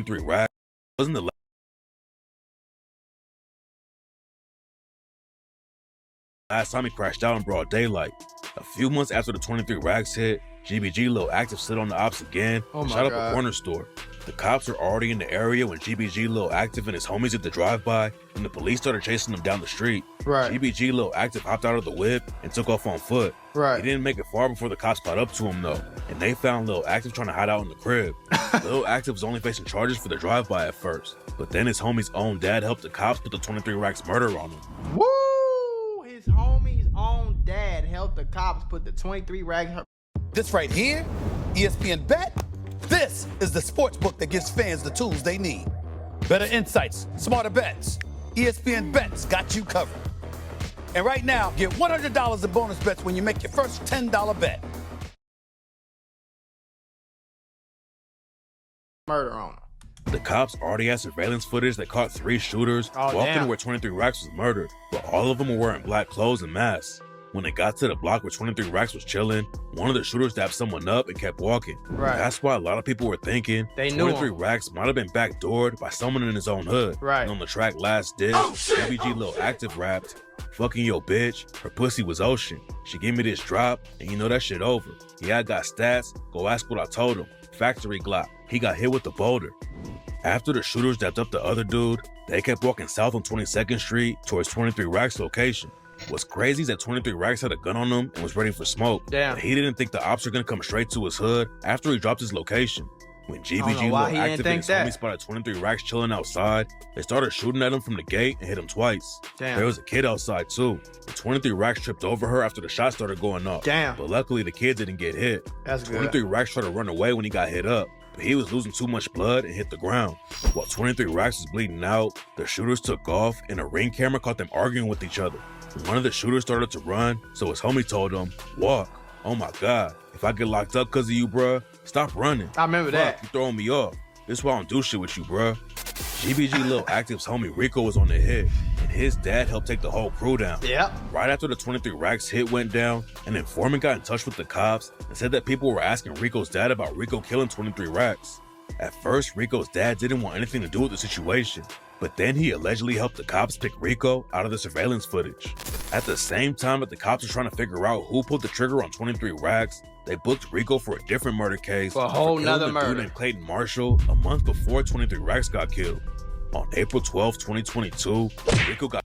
23 rackz wasn't the last time he crashed out in broad daylight. A few months after the 23 rackz hit, GBG Lil Active slid on the ops again and shot up a corner store. The cops were already in the area when GBG Lil Active and his homies did the drive-by, and the police started chasing them down the street. Right. GBG Lil Active hopped out of the whip and took off on foot. Right. He didn't make it far before the cops caught up to him though, and they found Lil Active trying to hide out in the crib. Lil Active was only facing charges for the drive-by at first, but then his homie's own dad helped the cops put the 23 rackz murder on him. Woo! His homie's own dad helped the cops put the 23 rackz. This right here, ESPN Bet. This is the sports book that gives fans the tools they need. Better insights, smarter bets. ESPN Bet's got you covered. And right now, get $100 in bonus bets when you make your first $10 bet. Murder on him. The cops already had surveillance footage that caught 3 shooters walking where 23 rackz was murdered, but all of them were wearing black clothes and masks. When they got to the block where 23 rackz was chilling, one of the shooters dapped someone up and kept walking. Right. That's why a lot of people were thinking they knew 23 rackz might have been backdoored by someone in his own hood. Right. And on the track Last Dish, GBG Lil Active rapped, "Fucking your bitch, her pussy was ocean. She gave me this drop, and you know that shit over. Yeah, I got stats, go ask what I told him. Factory Glock, he got hit with the boulder." After the shooters dapped up the other dude, they kept walking south on 22nd Street towards 23 rackz location. What's crazy is that 23 rackz had a gun on him and was ready for smoke. Damn. But he didn't think the ops were gonna come straight to his hood after he dropped his location. When GBG Lil Active and his homie spotted 23 rackz chilling outside, they started shooting at him from the gate and hit him twice. Damn. There was a kid outside too. The 23 rackz tripped over her after the shot started going off. Damn. But luckily the kid didn't get hit. That's good. 23 rackz tried to run away when he got hit up, but he was losing too much blood and hit the ground. While 23 rackz was bleeding out, the shooters took off and a ring camera caught them arguing with each other. One of the shooters started to run, so his homie told him, "Walk. Oh my God, if I get locked up because of you, bruh, stop running. I remember that. You throwing me off. This is why I don't do shit with you, bruh." GBG Lil Active's homie Rico was on the hit, and his dad helped take the whole crew down. Yep. Right after the 23 rackz hit went down, an informant got in touch with the cops and said that people were asking Rico's dad about Rico killing 23 rackz. At first, Rico's dad didn't want anything to do with the situation, but then he allegedly helped the cops pick Rico out of the surveillance footage. At the same time that the cops were trying to figure out who pulled the trigger on 23 rackz, they booked Rico for a different murder case for a whole nother dude murder named Clayton Marshall a month before 23 rackz got killed. On April 12, 2022, Rico got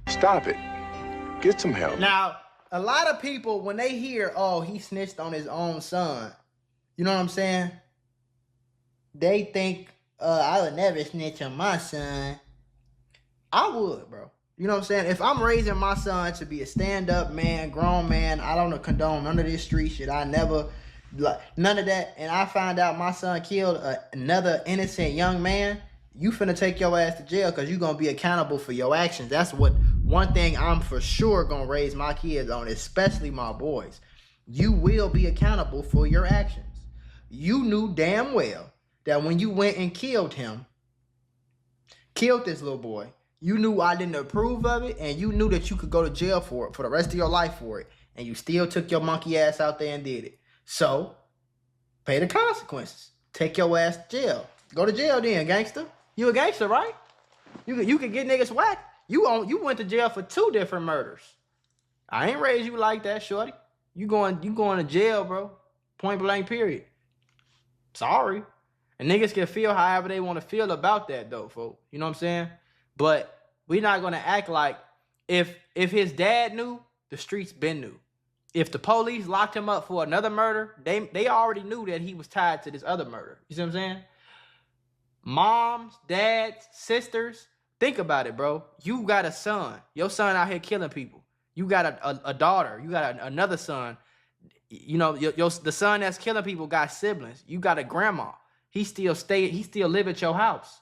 Stop it. Get some help. Now, a lot of people, when they hear, oh, he snitched on his own son, you know what I'm saying? They think, I would never snitch on my son. I would, bro. You know what I'm saying? If I'm raising my son to be a stand-up man, grown man, I don't condone none of this street shit. I never, like, none of that. And I find out my son killed another innocent young man, you finna take your ass to jail because you're going to be accountable for your actions. That's one thing I'm for sure going to raise my kids on, especially my boys. You will be accountable for your actions. You knew damn well that when you went and killed him, killed this little boy, you knew I didn't approve of it, and you knew that you could go to jail for it for the rest of your life for it, and you still took your monkey ass out there and did it. So, pay the consequences. Take your ass to jail. Go to jail then, gangster. You a gangster, right? You can get niggas whacked. You went to jail for 2 different murders. I ain't raised you like that, shorty. You going to jail, bro. Point blank, period. Sorry. And niggas can feel however they want to feel about that, though, folks. You know what I'm saying? But we're not going to act like if his dad knew, the streets been knew. If the police locked him up for another murder, they already knew that he was tied to this other murder. You see what I'm saying? Moms, dads, sisters, think about it, bro. You got a son. Your son out here killing people. You got a daughter. You got another son. You know, the son that's killing people got siblings. You got a grandma. He still live at your house.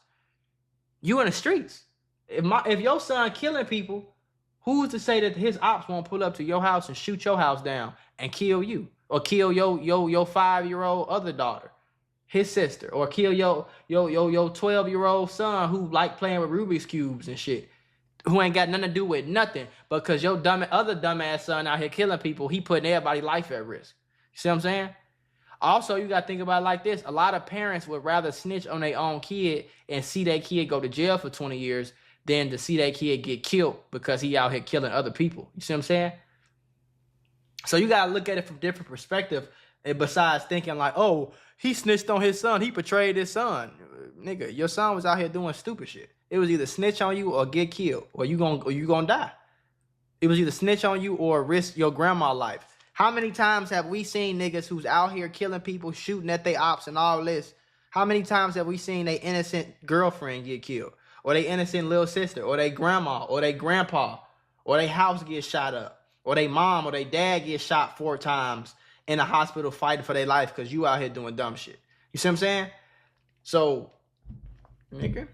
You in the streets. If your son killing people, who's to say that his ops won't pull up to your house and shoot your house down and kill you, or kill your 5-year-old other daughter, his sister, or kill your 12-year-old son who like playing with Rubik's cubes and shit, who ain't got nothing to do with nothing, because your other dumbass son out here killing people, he putting everybody's life at risk. You see what I'm saying? Also, you got to think about it like this. A lot of parents would rather snitch on their own kid and see their kid go to jail for 20 years than to see their kid get killed because he out here killing other people. You see what I'm saying? So you got to look at it from different perspective. And besides thinking like, oh, he snitched on his son. He betrayed his son. Nigga, your son was out here doing stupid shit. It was either snitch on you or get killed or you gonna die. It was either snitch on you or risk your grandma's life. How many times have we seen niggas who's out here killing people, shooting at their ops and all this? How many times have we seen their innocent girlfriend get killed? Or their innocent little sister? Or their grandma? Or their grandpa? Or their house get shot up? Or their mom or their dad get shot 4 times in a hospital fighting for their life because you out here doing dumb shit? You see what I'm saying? So, nigga.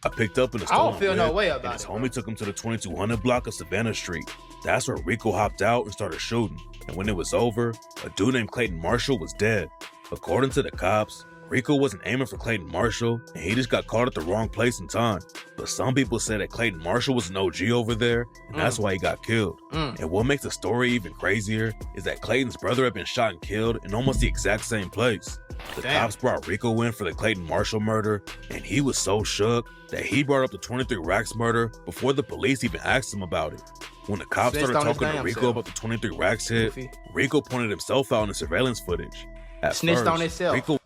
I picked up in a I don't stolen feel no whip, way and about his it, homie bro. took him to the 2200 block of Savannah Street. That's where Rico hopped out and started shooting. And when it was over, a dude named Clayton Marshall was dead. According to the cops, Rico wasn't aiming for Clayton Marshall, and he just got caught at the wrong place and time. But some people say that Clayton Marshall was an OG over there, and that's why he got killed. And what makes the story even crazier is that Clayton's brother had been shot and killed in almost the exact same place. The cops brought Rico in for the Clayton Marshall murder, and he was so shook that he brought up the 23 rackz murder before the police even asked him about it. When the cops Snitched started on his talking to damn Rico self. about the 23 rackz hit, Goofy. Rico pointed himself out in the surveillance footage. At Snitched first, on himself. Rico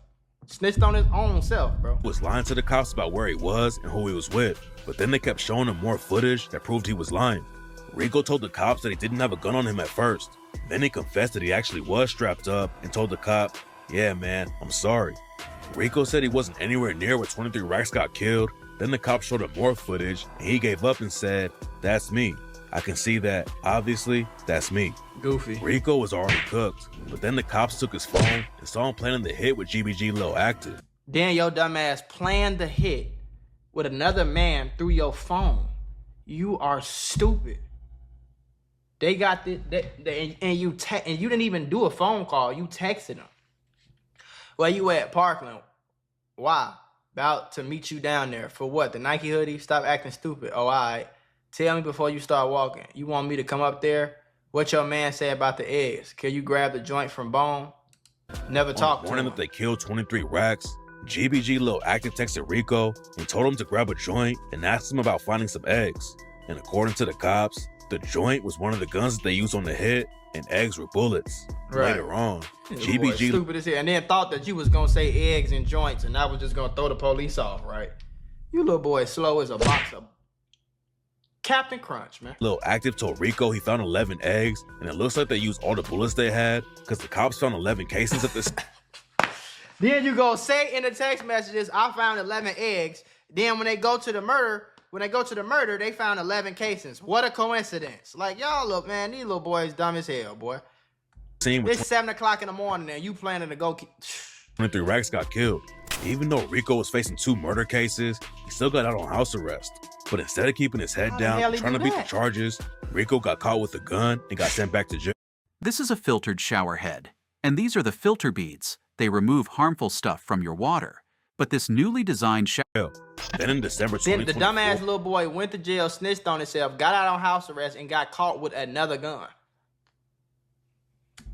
Snitched on his own self, bro. was lying to the cops about where he was and who he was with, but then they kept showing him more footage that proved he was lying. Rico told the cops that he didn't have a gun on him at first. Then he confessed that he actually was strapped up and told the cop, "Yeah, man, I'm sorry." Rico said he wasn't anywhere near where 23 rackz got killed. Then the cops showed him more footage, and he gave up and said, "That's me. I can see that. Obviously, that's me." Goofy. Rico was already cooked, but then the cops took his phone and saw him planning the hit with GBG Lil active. Then your dumb ass planned the hit with another man through your phone. You are stupid. They got this, and you didn't even do a phone call. You texted them. Where you at, Parkland? Why? About to meet you down there. For what? The Nike hoodie? Stop acting stupid. Oh, all right. Tell me before you start walking. You want me to come up there? What your man say about the eggs? Can you grab the joint from Bone? Never talk to Morning him. that they killed 23 rackz, GBG Lil active texted Rico and told him to grab a joint and asked him about finding some eggs. And according to the cops, the joint was one of the guns that they used on the hit, and eggs were bullets. Right. Later on, Boy, GBG stupid as hell. And then thought that you was gonna say eggs and joints, and I was just gonna throw the police off, right? You little boy slow as a box of Captain Crunch, man. Lil active told Rico he found 11 eggs, and it looks like they used all the bullets they had because the cops found 11 casings at this. Then you go say in the text messages, I found 11 eggs. Then when they go to the murder, they found 11 casings. What a coincidence. Like, y'all look, man, these little boys dumb as hell, boy. Scene with It's 7 o'clock in the morning and you planning to go... 23 rackz got killed. Even though Rico was facing 2 murder cases, he still got out on house arrest. But instead of keeping his head How the down hell and he trying to do beat the that? charges, Rico got caught with a gun and got sent back to jail. This is a filtered shower head, and these are the filter beads. They remove harmful stuff from your water. But this newly designed shower... Then in December Then the 2024, dumbass little boy went to jail, snitched on himself, got out on house arrest, and got caught with another gun.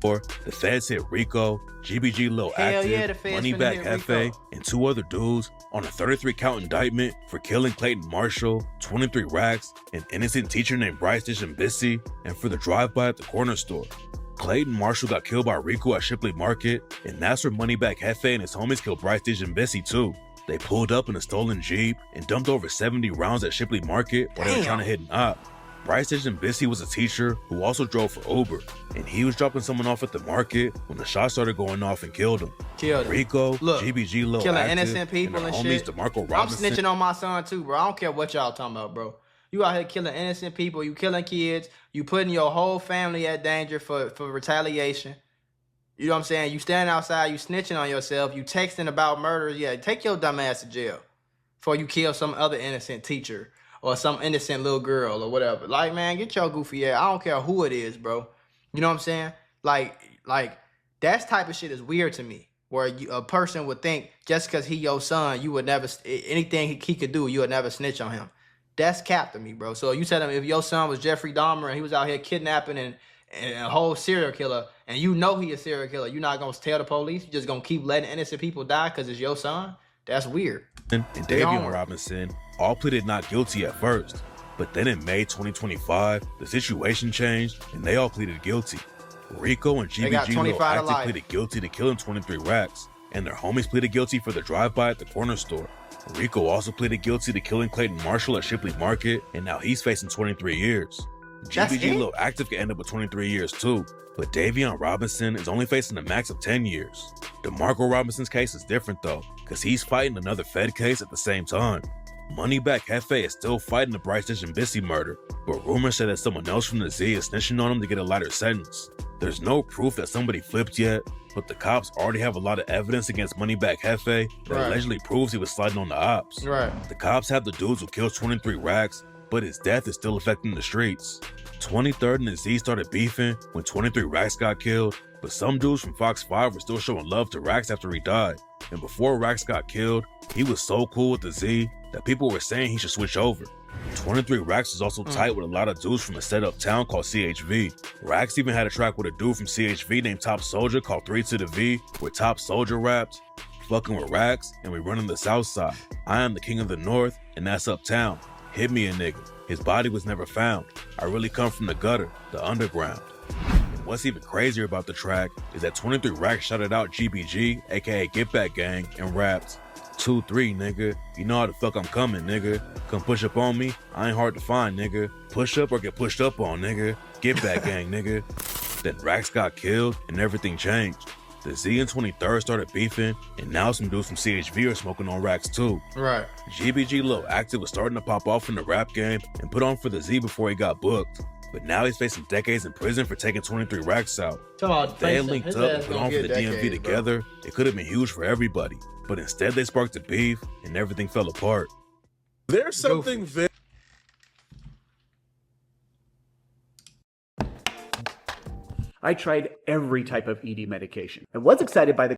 the feds hit Rico, GBG Lil Hell Active, yeah, the feds finna Moneybagg hit Hefe, Rico. and 2 other dudes on a 33-count indictment for killing Clayton Marshall, 23 rackz, an innocent teacher named Bryce Bissi, and for the drive-by at the corner store. Clayton Marshall got killed by Rico at Shipley Market, and that's where Moneybagg Hefe and his homies killed Bryce Bissi too. They pulled up in a stolen Jeep and dumped over 70 rounds at Shipley Market while they were Damn. trying to hit an op. Bryce Bissi was a teacher who also drove for Uber, and he was dropping someone off at the market when the shots started going off and killed him. Killed him. Rico, Look, GBG Lil killing Active, innocent people and, and their shit. homies DeMarco I'm Robinson. snitching on my son too, bro. I don't care what y'all talking about, bro. You out here killing innocent people. You killing kids. You putting your whole family at danger for retaliation. You know what I'm saying? You standing outside. You snitching on yourself. You texting about murders. Yeah, take your dumb ass to jail before you kill some other innocent teacher or some innocent little girl or whatever. Like, man, get your goofy ass. I don't care who it is, bro. You know what I'm saying? Like that type of shit is weird to me. Where a person would think just because he your son, you would never, anything he could do, you would never snitch on him. That's cap to me, bro. So you tell him if your son was Jeffrey Dahmer and he was out here kidnapping and a whole serial killer and you know he a serial killer, you're not gonna tell the police. You're just gonna keep letting innocent people die because it's your son. That's weird. And Davion Robinson all pleaded not guilty at first, but then in May 2025, the situation changed and they all pleaded guilty. Rico and GBG Lil Active pleaded guilty to killing 23 racks, and their homies pleaded guilty for the drive-by at the corner store. Rico also pleaded guilty to killing Clayton Marshall at Shipley Market, and now he's facing 23 years. GBG Lil Active could end up with 23 years too, but Davion Robinson is only facing a max of 10 years. DeMarco Robinson's case is different though, because he's fighting another Fed case at the same time. Moneybagg Jefe is still fighting the Bryce Dish and Bissy murder, but rumors say that someone else from the Z is snitching on him to get a lighter sentence. There's no proof that somebody flipped yet, but the cops already have a lot of evidence against Moneybagg Jefe that allegedly proves he was sliding on the ops. The cops have the dudes who killed 23 racks, but his death is still affecting the streets. 23rd and the Z started beefing when 23 racks got killed, but some dudes from Fox 5 were still showing love to Rackz after he died. And before Rackz got killed, he was so cool with the Z that people were saying he should switch over. 23 Racks was also tight with a lot of dudes from a set-up town called CHV. Rackz even had a track with a dude from CHV named Top Soldier called 3 to the V, where Top Soldier rapped, "Fucking with Rackz and we running the south side. I am the king of the north and that's uptown. Hit me a nigga. His body was never found. I really come from the gutter, the underground." And what's even crazier about the track is that 23 Racks shouted out GBG, aka Get Back Gang, and rapped, 2-3 nigga, you know how the fuck I'm coming nigga. Come push up on me, I ain't hard to find nigga. Push up or get pushed up on nigga. Get Back Gang nigga. Then Rackz got killed and everything changed. The Z and 23rd started beefing, and now some dudes from CHV are smoking on Rackz too. GBG Lil Active was starting to pop off in the rap game and put on for the Z before he got booked. But now he's facing decades in prison for taking 23 racks out. If they had linked up and put on for the DMV together, it could have been huge for everybody. But instead they sparked a beef and everything fell apart. There's something very... I tried every type of ED medication and was excited by the